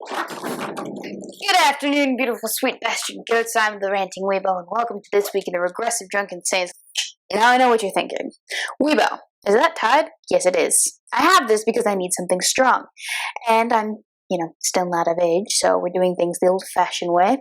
Good afternoon, beautiful sweet bastard goats. I'm the ranting Weebo, and welcome to This Week in the Regressive Drunken Saints. Now I know what you're thinking. Weebo, is that Tide? Yes, it is. I have this because I need something strong. And I'm, still not of age, so we're doing things the old-fashioned way.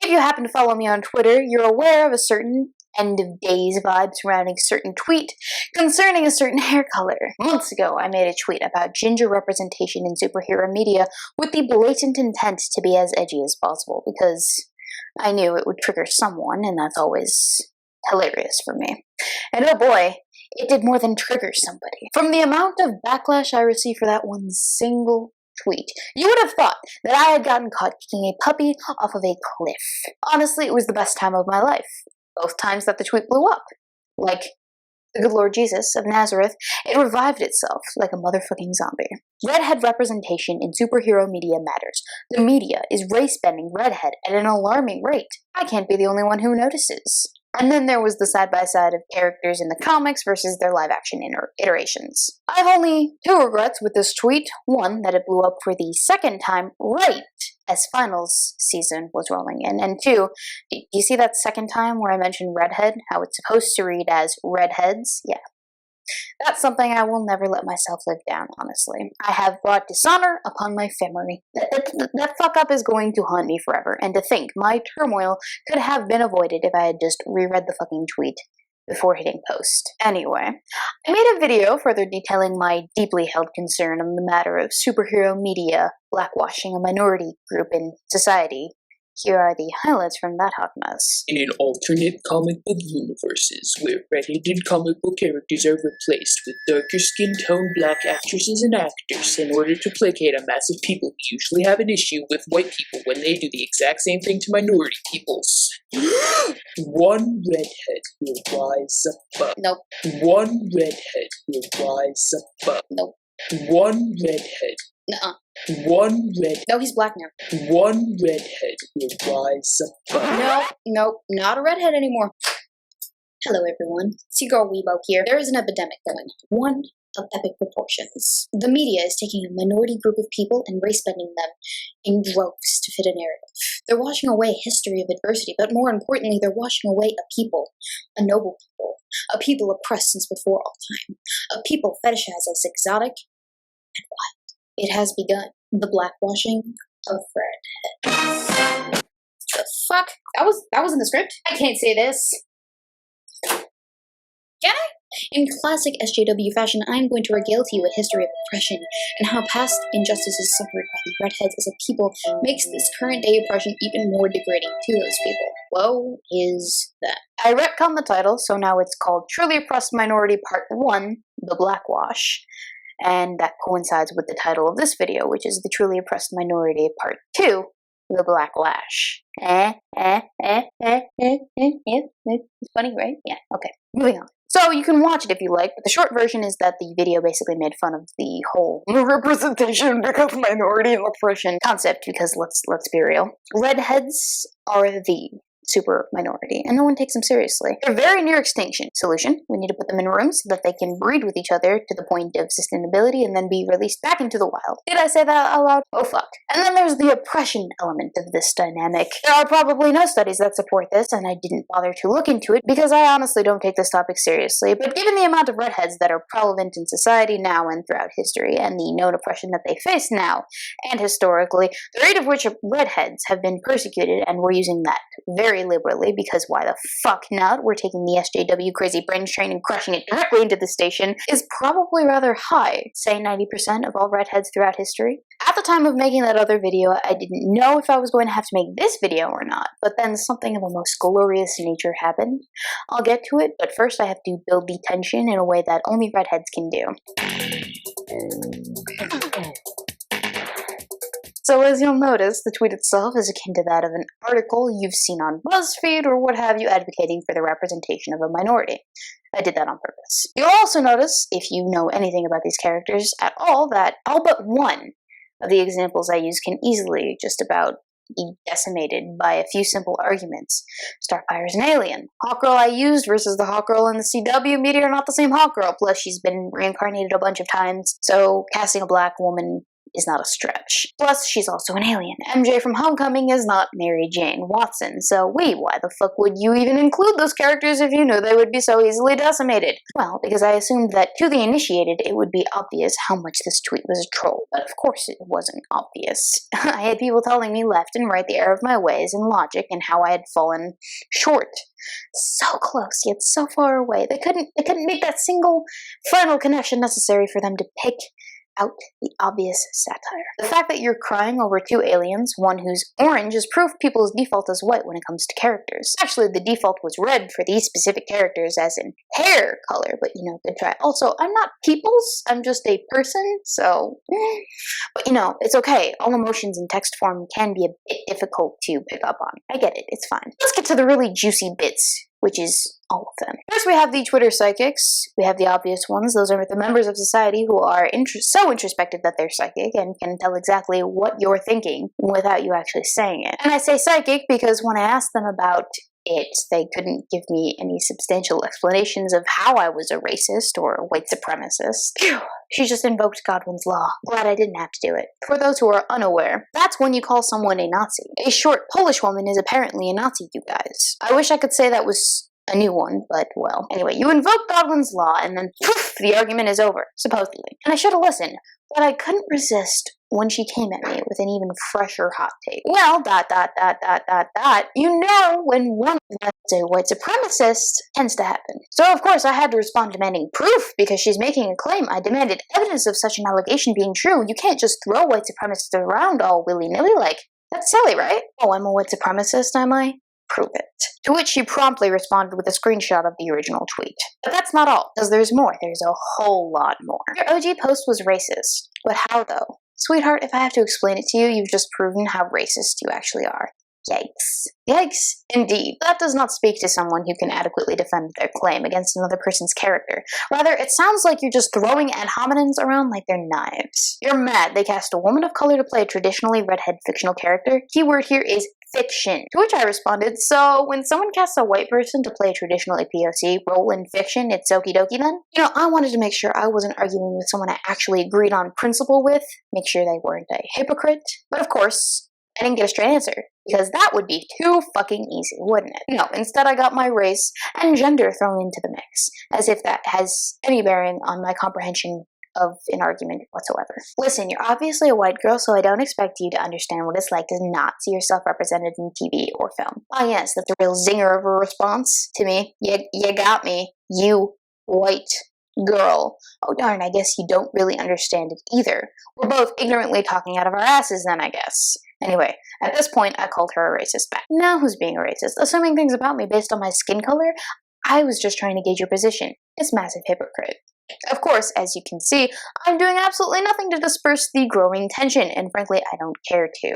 If you happen to follow me on Twitter, you're aware of a certain end-of-days vibe surrounding a certain tweet concerning a certain hair color. Months ago, I made a tweet about ginger representation in superhero media with the blatant intent to be as edgy as possible, because I knew it would trigger someone, and that's always hilarious for me. And oh boy, it did more than trigger somebody. From the amount of backlash I received for that one single tweet, you would have thought that I had gotten caught kicking a puppy off of a cliff. Honestly, it was the best time of my life. Both times that the tweet blew up. Like the good Lord Jesus of Nazareth, it revived itself like a motherfucking zombie. Redhead representation in superhero media matters. The media is race-bending redhead at an alarming rate. I can't be the only one who notices. And then there was the side-by-side of characters in the comics versus their live-action iterations. I have only two regrets with this tweet. One, that it blew up for the second time right as finals season was rolling in. And two, do you see that second time where I mentioned redhead? How it's supposed to read as redheads? Yeah. That's something I will never let myself live down, honestly. I have brought dishonor upon my family. That fuck-up is going to haunt me forever, and to think my turmoil could have been avoided if I had just reread the fucking tweet before hitting post. Anyway, I made a video further detailing my deeply held concern on the matter of superhero media blackwashing a minority group in society. Here are the highlights from that hot mess. In alternate comic book universes, where redheaded comic book characters are replaced with darker skin tone black actresses and actors in order to placate a mass of people who usually have an issue with white people when they do the exact same thing to minority peoples. One redhead will rise above. Nope. One redhead will rise above. Nope. One redhead. Nuh-uh. One redhead. No, he's black now. One redhead will rise above. Nope, not a redhead anymore. Hello everyone, it's your girl Weebo here. There is an epidemic going on, one of epic proportions. The media is taking a minority group of people and race-bending them in droves to fit a narrative. They're washing away a history of adversity, but more importantly, they're washing away a people, a noble people, a people oppressed since before all time, a people fetishized as exotic and wild. It has begun. The blackwashing of redhead. The fuck? That was in the script? I can't say this. Can I? In classic SJW fashion, I'm going to regale to you a history of oppression and how past injustices suffered by the redheads as a people makes this current day oppression even more degrading to those people. Woe is that. I retconned the title, so now it's called Truly Oppressed Minority Part 1, The Blackwash. And that coincides with the title of this video, which is The Truly Oppressed Minority Part 2, The Blacklash. It's funny, right? Yeah, okay. Moving on. So you can watch it if you like, but the short version is that the video basically made fun of the whole representation because minority and oppression concept, because let's be real. Redheads are the super minority, and no one takes them seriously. They're very near extinction. Solution: we need to put them in rooms so that they can breed with each other to the point of sustainability and then be released back into the wild. Did I say that out loud? Oh fuck. And then there's the oppression element of this dynamic. There are probably no studies that support this, and I didn't bother to look into it because I honestly don't take this topic seriously, but given the amount of redheads that are prevalent in society now and throughout history, and the known oppression that they face now and historically, the rate of which redheads have been persecuted, and we're using that very liberally, because why the fuck not? We're taking the SJW crazy brain train and crushing it directly into the station, is probably rather high, say 90% of all redheads throughout history. At the time of making that other video, I didn't know if I was going to have to make this video or not, but then something of a most glorious nature happened. I'll get to it, but first I have to build the tension in a way that only redheads can do. So as you'll notice, the tweet itself is akin to that of an article you've seen on BuzzFeed or what have you advocating for the representation of a minority. I did that on purpose. You'll also notice, if you know anything about these characters at all, that all but one of the examples I use can easily just about be decimated by a few simple arguments. Starfire's an alien. Hawkgirl I used versus the Hawkgirl in the CW media are not the same Hawkgirl, plus she's been reincarnated a bunch of times, so casting a black woman is not a stretch. Plus, she's also an alien. MJ from Homecoming is not Mary Jane Watson, so wait, why the fuck would you even include those characters if you knew they would be so easily decimated? Well, because I assumed that to the initiated it would be obvious how much this tweet was a troll, but of course it wasn't obvious. I had people telling me left and right the error of my ways and logic and how I had fallen short. So close, yet so far away. They couldn't make that single final connection necessary for them to pick out the obvious satire. The fact that you're crying over two aliens, one who's orange, is proof people's default is white when it comes to characters. Actually, the default was red for these specific characters as in hair color, but good try. Also, I'm not people's, I'm just a person, so... But it's okay. All emotions in text form can be a bit difficult to pick up on. I get it, it's fine. Let's get to the really juicy bits, which is all of them. First, we have the Twitter psychics. We have the obvious ones. Those are the members of society who are so introspective that they're psychic and can tell exactly what you're thinking without you actually saying it. And I say psychic because when I asked them about it, they couldn't give me any substantial explanations of how I was a racist or a white supremacist. Phew. She just invoked Godwin's law. Glad I didn't have to do it. For those who are unaware, that's when you call someone a Nazi. A short Polish woman is apparently a Nazi, you guys. I wish I could say that was a new one, but well. Anyway, you invoke Godwin's law and then poof, the argument is over, supposedly. And I should have listened, but I couldn't resist when she came at me with an even fresher hot take. Well, when one is a white supremacist, tends to happen. So of course I had to respond demanding proof because she's making a claim. I demanded evidence of such an allegation being true. You can't just throw white supremacists around all willy-nilly like, that's silly, right? Oh, I'm a white supremacist, am I? Prove it. To which she promptly responded with a screenshot of the original tweet. But that's not all, because there's more. There's a whole lot more. Your OG post was racist. But how though? Sweetheart, if I have to explain it to you, you've just proven how racist you actually are. Yikes. Yikes, indeed. That does not speak to someone who can adequately defend their claim against another person's character. Rather, it sounds like you're just throwing ad hominems around like they're knives. You're mad they cast a woman of color to play a traditionally redhead fictional character. Keyword here is fiction. To which I responded, so when someone casts a white person to play a traditionally POC role in fiction, it's okie dokie then? I wanted to make sure I wasn't arguing with someone I actually agreed on principle with, make sure they weren't a hypocrite. But of course, I didn't get a straight answer, because that would be too fucking easy, wouldn't it? No, instead I got my race and gender thrown into the mix, as if that has any bearing on my comprehension of an argument whatsoever. Listen, you're obviously a white girl, so I don't expect you to understand what it's like to not see yourself represented in TV or film. Ah yes, that's a real zinger of a response to me. You got me, you white girl. Oh darn, I guess you don't really understand it either. We're both ignorantly talking out of our asses then, I guess. Anyway, at this point, I called her a racist back. Now who's being a racist? Assuming things about me based on my skin color? I was just trying to gauge your position. It's massive hypocrite. Of course, as you can see, I'm doing absolutely nothing to disperse the growing tension, and frankly, I don't care to.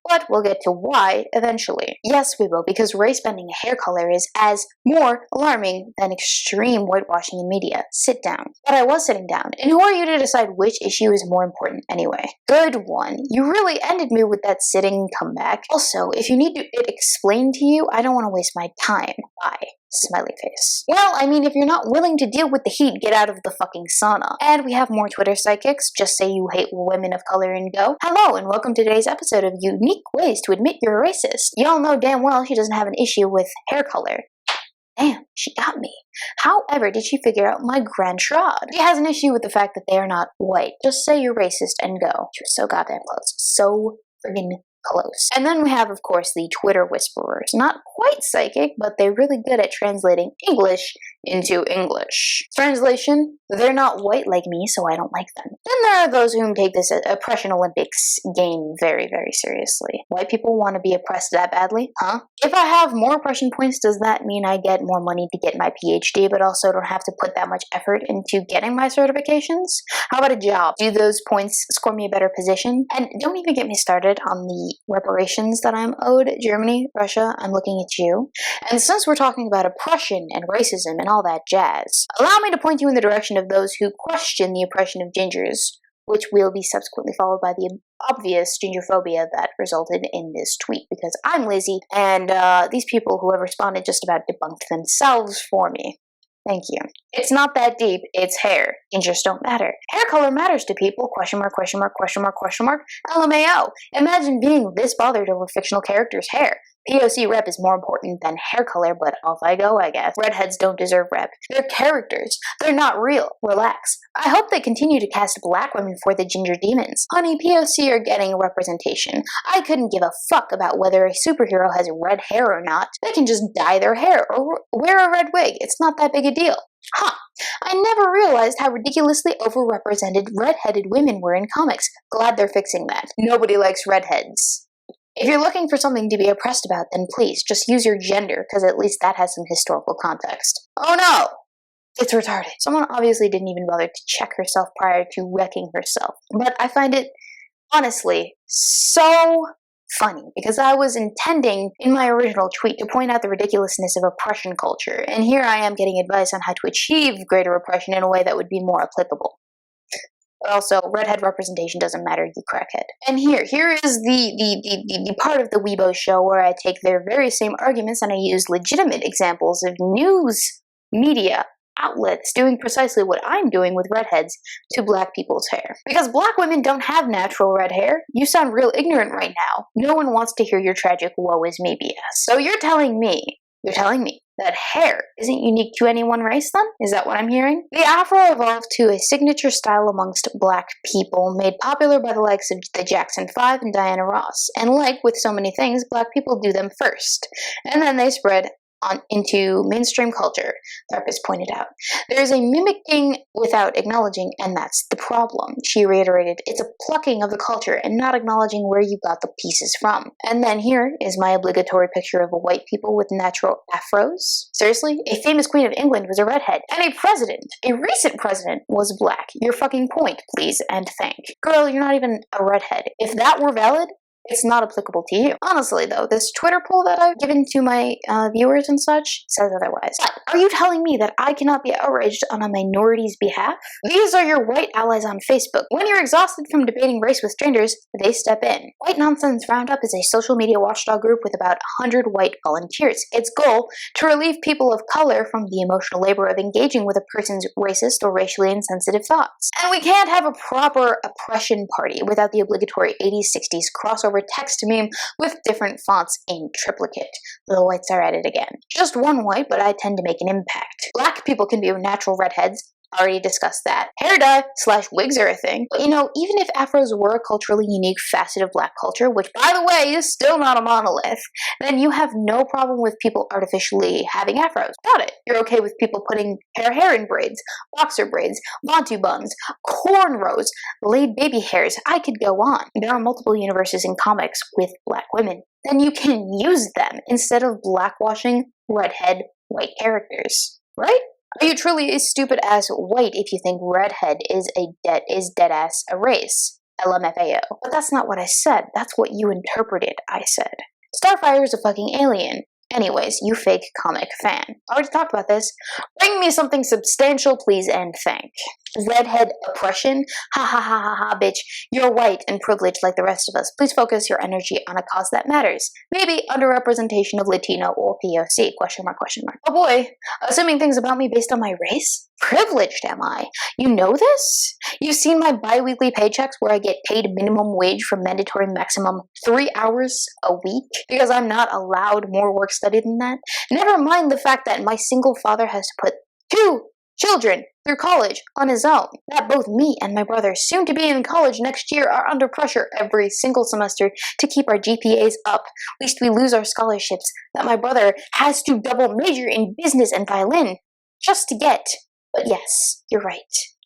But we'll get to why eventually. Yes, we will, because race-bending a hair color is as more alarming than extreme whitewashing in media. Sit down. But I was sitting down, and who are you to decide which issue is more important anyway? Good one. You really ended me with that sitting comeback. Also, if you need it explained to you, I don't want to waste my time. Bye. Smiley face. Well, I mean, if you're not willing to deal with the heat, get out of the fucking sauna. And we have more Twitter psychics. Just say you hate women of color and go. Hello, and welcome to today's episode of Unique Ways to Admit You're a Racist. Y'all know damn well she doesn't have an issue with hair color. Damn, she got me. However, did she figure out my grand trod? She has an issue with the fact that they are not white. Just say you're racist and go. She was so goddamn close. So friggin' close. And then we have, of course, the Twitter whisperers. Not quite psychic, but they're really good at translating English into English. Translation, they're not white like me, so I don't like them. Then there are those whom take this oppression Olympics game very, very seriously. White people want to be oppressed that badly? Huh? If I have more oppression points, does that mean I get more money to get my PhD, but also don't have to put that much effort into getting my certifications? How about a job? Do those points score me a better position? And don't even get me started on the reparations that I'm owed. Germany, Russia, I'm looking at you. And since we're talking about oppression and racism and all that jazz, allow me to point you in the direction of those who question the oppression of gingers which will be subsequently followed by the obvious gingerphobia that resulted in this tweet, because I'm lazy, and these people who have responded just about debunked themselves for me. Thank you. It's not that deep, it's hair. Gingers don't matter. Hair color matters to people, question mark, question mark, question mark, question mark, LMAO. Imagine being this bothered over fictional characters' hair. POC rep is more important than hair color, but off I go, I guess. Redheads don't deserve rep. They're characters. They're not real. Relax. I hope they continue to cast black women for the ginger demons. Honey, POC are getting representation. I couldn't give a fuck about whether a superhero has red hair or not. They can just dye their hair or wear a red wig. It's not that big a deal. Huh. I never realized how ridiculously overrepresented redheaded women were in comics. Glad they're fixing that. Nobody likes redheads. If you're looking for something to be oppressed about, then please, just use your gender, because at least that has some historical context. Oh no! It's retarded. Someone obviously didn't even bother to check herself prior to wrecking herself. But I find it, honestly, so funny, because I was intending, in my original tweet, to point out the ridiculousness of oppression culture, and here I am getting advice on how to achieve greater oppression in a way that would be more applicable. But also, redhead representation doesn't matter, you crackhead. And here is the part of the Weebo show where I take their very same arguments and I use legitimate examples of news media outlets doing precisely what I'm doing with redheads to black people's hair. Because black women don't have natural red hair. You sound real ignorant right now. No one wants to hear your tragic woe is me BS. So you're telling me that hair isn't unique to any one race then? Is that what I'm hearing? The afro evolved to a signature style amongst black people, made popular by the likes of the Jackson 5 and Diana Ross. And like with so many things, black people do them first. And then they spread on into mainstream culture, therapist pointed out. There's a mimicking without acknowledging, and that's the problem. She reiterated, it's a plucking of the culture and not acknowledging where you got the pieces from. And then here is my obligatory picture of white people with natural afros. Seriously? A famous queen of England was a redhead, and a recent president, was black. Your fucking point, please and thank. Girl, you're not even a redhead. If that were valid, it's not applicable to you. Honestly, though, this Twitter poll that I've given to my viewers and such says otherwise. Are you telling me that I cannot be outraged on a minority's behalf? These are your white allies on Facebook. When you're exhausted from debating race with strangers, they step in. White Nonsense Roundup is a social media watchdog group with about 100 white volunteers. Its goal, to relieve people of color from the emotional labor of engaging with a person's racist or racially insensitive thoughts. And we can't have a proper oppression party without the obligatory 80s, 60s crossover text meme with different fonts in triplicate. The whites are at it again. Just one white, but I tend to make an impact. Black people can be natural redheads. Already discussed that. Hair dye / wigs are a thing. But even if afros were a culturally unique facet of black culture, which by the way is still not a monolith, then you have no problem with people artificially having afros. Got it. You're okay with people putting hair in braids, boxer braids, bantu buns, cornrows, laid baby hairs. I could go on. There are multiple universes in comics with black women. Then you can use them instead of blackwashing redhead white characters. Right? Are you truly a stupid-ass white if you think redhead is dead-ass a race? LMFAO. But that's not what I said. That's what you interpreted, I said. Starfire is a fucking alien. Anyways, you fake comic fan. Already talked about this. Bring me something substantial, please, and thank. Redhead oppression? Ha ha ha ha ha, bitch. You're white and privileged like the rest of us. Please focus your energy on a cause that matters. Maybe underrepresentation of Latino or POC, question mark, question mark. Oh boy, assuming things about me based on my race? Privileged am I? You know this? You've seen my bi-weekly paychecks where I get paid minimum wage for mandatory maximum 3 hours a week because I'm not allowed more work study than that? Never mind the fact that my single father has to put 2 children through college on his own. That both me and my brother, soon to be in college next year, are under pressure every single semester to keep our GPAs up, lest we lose our scholarships. That my brother has to double major in business and violin just to get. But yes, you're right.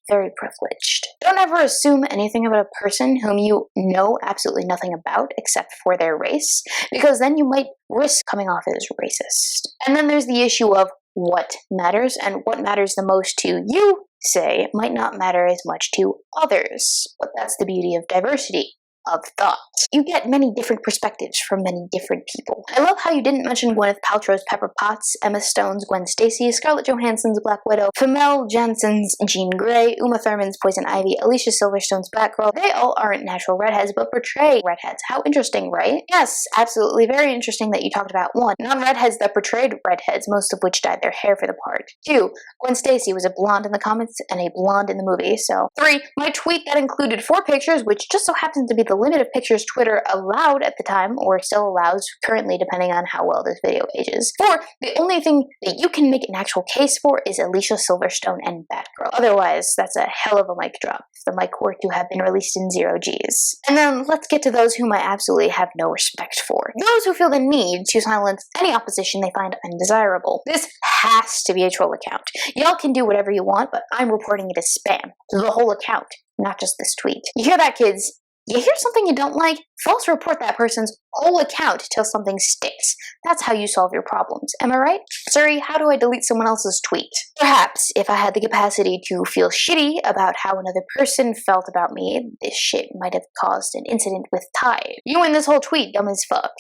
Very privileged. Don't ever assume anything about a person whom you know absolutely nothing about except for their race, because then you might risk coming off as racist. And then there's the issue of what matters, and what matters the most to you, say, might not matter as much to others. But that's the beauty of diversity. of thought. You get many different perspectives from many different people. I love how you didn't mention Gwyneth Paltrow's Pepper Potts, Emma Stone's Gwen Stacy, Scarlett Johansson's Black Widow, Femel Jansen's Jean Grey, Uma Thurman's Poison Ivy, Alicia Silverstone's Batgirl. They all aren't natural redheads, but portray redheads. How interesting, right? Yes, absolutely very interesting that you talked about 1. Non-redheads that portrayed redheads, most of which dyed their hair for the part. 2. Gwen Stacy was a blonde in the comics and a blonde in the movie, so. 3. My tweet that included 4 pictures, which just so happens to be the limit of pictures Twitter allowed at the time, or still allows currently depending on how well this video ages. 4. The only thing that you can make an actual case for is Alicia Silverstone and Batgirl. Otherwise, that's a hell of a mic drop if the mic were to have been released in 0 Gs. And then let's get to those whom I absolutely have no respect for. Those who feel the need to silence any opposition they find undesirable. This has to be a troll account. Y'all can do whatever you want, but I'm reporting it as spam. The whole account, not just this tweet. You hear that, kids? You hear something you don't like? False report that person's whole account till something sticks. That's how you solve your problems. Am I right? Sorry, how do I delete someone else's tweet? Perhaps, if I had the capacity to feel shitty about how another person felt about me, this shit might have caused an incident with Tide. You and this whole tweet, dumb as fuck.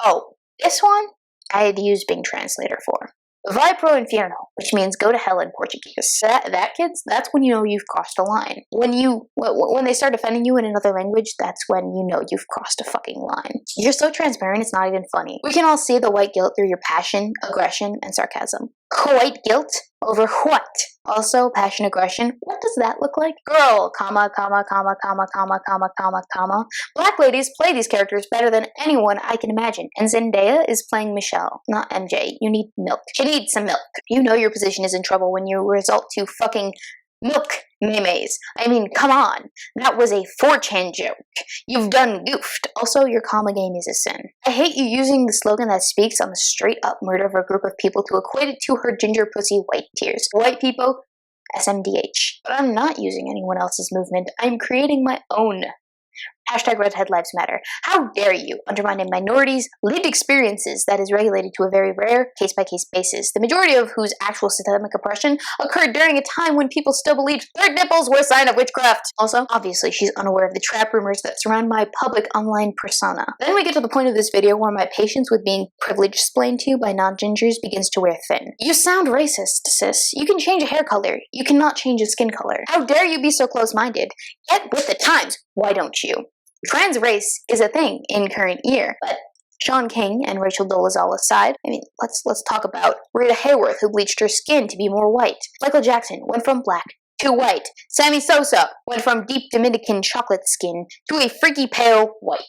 Oh, this one? I had used Bing Translator for. Vai pro inferno, which means go to hell in Portuguese. That kids, that's when you know you've crossed a line. When they start offending you in another language, that's when you know you've crossed a fucking line. You're so transparent, it's not even funny. We can all see the white guilt through your passion, aggression, and sarcasm. White guilt over what? Also, passion, aggression, what does that look like? Girl, comma, comma, comma, comma, comma, comma, comma, comma. Black ladies play these characters better than anyone I can imagine, and Zendaya is playing Michelle, not MJ. You need milk. She needs some milk. You know your position is in trouble when you resort to fucking milk memes. I mean, come on. That was a 4chan joke. You've done goofed. Also, your comma game is a sin. I hate you using the slogan that speaks on the straight-up murder of a group of people to equate it to her ginger pussy white tears. White people, SMDH. But I'm not using anyone else's movement. I'm creating my own. Hashtag Redhead Lives Matter. How dare you undermine a minority's lived experiences that is regulated to a very rare, case-by-case basis, the majority of whose actual systemic oppression occurred during a time when people still believed third nipples were a sign of witchcraft. Also, obviously, she's unaware of the trap rumors that surround my public online persona. Then we get to the point of this video where my patience with being privilege-splained to by non-gingers begins to wear thin. You sound racist, sis. You can change a hair color. You cannot change a skin color. How dare you be so close-minded? Get with the times. Why don't you? Trans race is a thing in current year, but Sean King and Rachel Dolezal aside, I mean, let's talk about Rita Hayworth, who bleached her skin to be more white. Michael Jackson went from black to white. Sammy Sosa went from deep Dominican chocolate skin to a freaky pale white.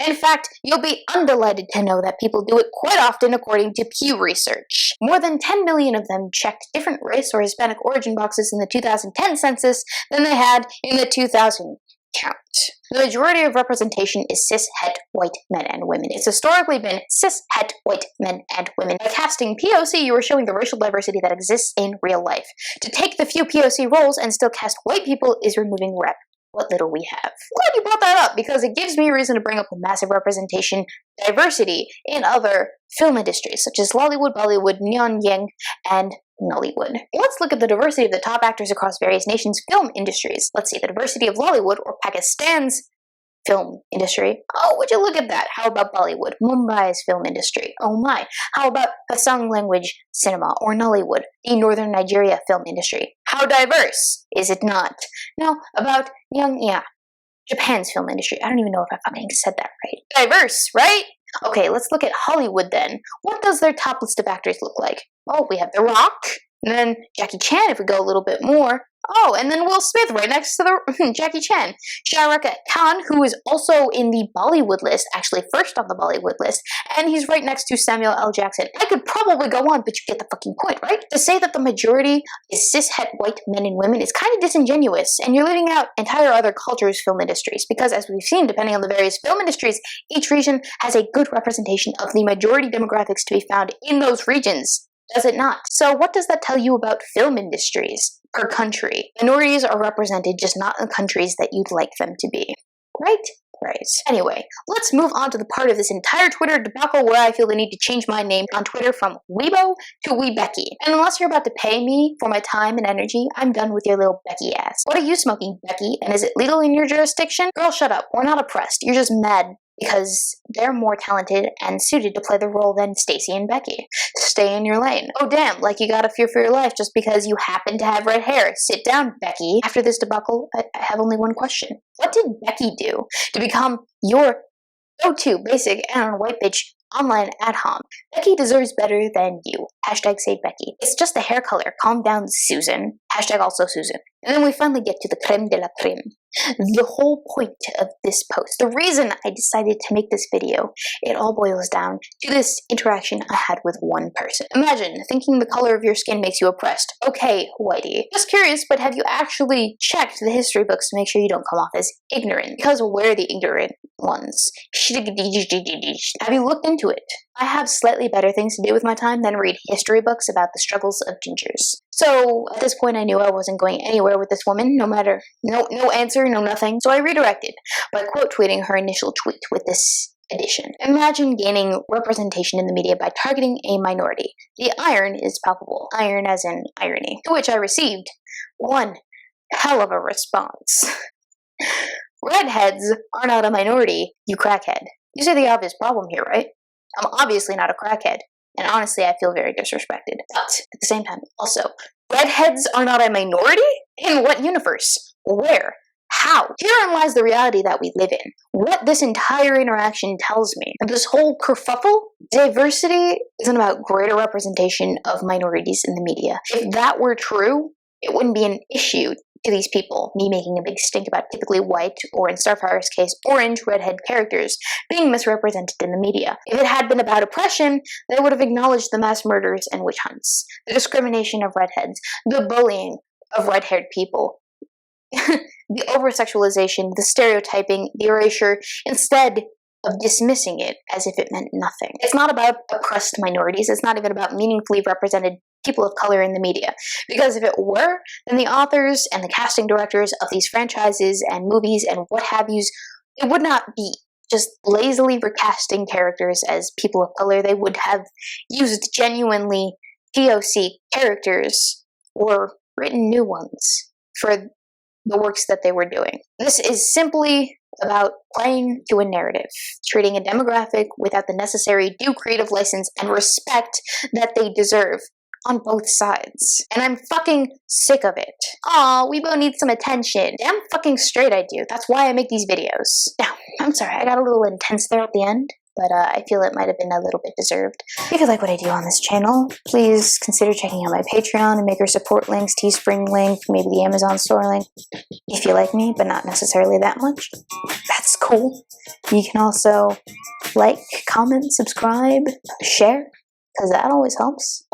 In fact, you'll be undelighted to know that people do it quite often according to Pew Research. More than 10 million of them checked different race or Hispanic origin boxes in the 2010 census than they had in the 2000 count. The majority of representation is cis-het white men and women. It's historically been cis-het white men and women. By casting POC, you are showing the racial diversity that exists in real life. To take the few POC roles and still cast white people is removing rep. What little we have. Glad you brought that up, because it gives me a reason to bring up the massive representation diversity in other film industries, such as Lollywood, Bollywood, Nyeonyang, and Nollywood. Let's look at the diversity of the top actors across various nations' film industries. Let's see the diversity of Lollywood, or Pakistan's film industry. Oh, would you look at that? How about Bollywood, Mumbai's film industry? Oh my. How about Pasang language cinema, or Nollywood, the northern Nigeria film industry? How diverse is it not? Now, about Japan's film industry. I don't even know if I fucking said that right. Diverse, right? Okay, let's look at Hollywood then. What does their top list of actors look like? Oh, we have The Rock, and then Jackie Chan if we go a little bit more. Oh, and then Will Smith right next to the Jackie Chan. Shah Rukh Khan, who is also in the Bollywood list, actually first on the Bollywood list, and he's right next to Samuel L. Jackson. I could probably go on, but you get the fucking point, right? To say that the majority is cis-het white men and women is kind of disingenuous, and you're leaving out entire other cultures' film industries, because as we've seen, depending on the various film industries, each region has a good representation of the majority demographics to be found in those regions. Does it not? So what does that tell you about film industries per country? Minorities are represented, just not in countries that you'd like them to be. Right? Right. Anyway, let's move on to the part of this entire Twitter debacle where I feel the need to change my name on Twitter from Weebo to Weebecky. And unless you're about to pay me for my time and energy, I'm done with your little Becky ass. What are you smoking, Becky? And is it legal in your jurisdiction? Girl, shut up. We're not oppressed. You're just mad because they're more talented and suited to play the role than Stacy and Becky. Stay in your lane. Oh damn, like you gotta fear for your life just because you happen to have red hair. Sit down, Becky. After this debacle, I have only one question. What did Becky do to become your go-to basic and white bitch online ad-hom? Becky deserves better than you. Hashtag save Becky. It's just the hair color. Calm down, Susan. Hashtag also Susan. And then we finally get to the creme de la creme. The whole point of this post, the reason I decided to make this video, it all boils down to this interaction I had with one person. Imagine thinking the color of your skin makes you oppressed. Okay, Whitey. Just curious, but have you actually checked the history books to make sure you don't come off as ignorant? Because we're the ignorant ones. Have you looked into it? I have slightly better things to do with my time than read history books about the struggles of gingers. So at this point I knew I wasn't going anywhere with this woman, no answer, no nothing. So I redirected by quote tweeting her initial tweet with this addition. Imagine gaining representation in the media by targeting a minority. The iron is palpable. Iron as in irony. To which I received one hell of a response. Redheads are not a minority, you crackhead. You see the obvious problem here, right? I'm obviously not a crackhead, and honestly I feel very disrespected. But at the same time, also, redheads are not a minority? In what universe? Where? How? Herein lies the reality that we live in. What this entire interaction tells me, this whole kerfuffle, diversity isn't about greater representation of minorities in the media. If that were true, it wouldn't be an issue to these people, me making a big stink about typically white, or in Starfire's case, orange redhead characters being misrepresented in the media. If it had been about oppression, they would have acknowledged the mass murders and witch hunts, the discrimination of redheads, the bullying of red-haired people, the over-sexualization, the stereotyping, the erasure, instead of dismissing it as if it meant nothing. It's not about oppressed minorities, it's not even about meaningfully represented people of color in the media. Because if it were, then the authors and the casting directors of these franchises and movies and what have yous, it would not be just lazily recasting characters as people of color. They would have used genuinely POC characters or written new ones for the works that they were doing. This is simply about playing to a narrative, treating a demographic without the necessary due creative license and respect that they deserve on both sides. And I'm fucking sick of it. Aw, Weebo needs some attention. Damn fucking straight I do. That's why I make these videos. Now, I'm sorry, I got a little intense there at the end, but I feel it might have been a little bit deserved. If you like what I do on this channel, please consider checking out my Patreon and maker support links, Teespring link, maybe the Amazon store link. If you like me, but not necessarily that much, that's cool. You can also like, comment, subscribe, share, because that always helps.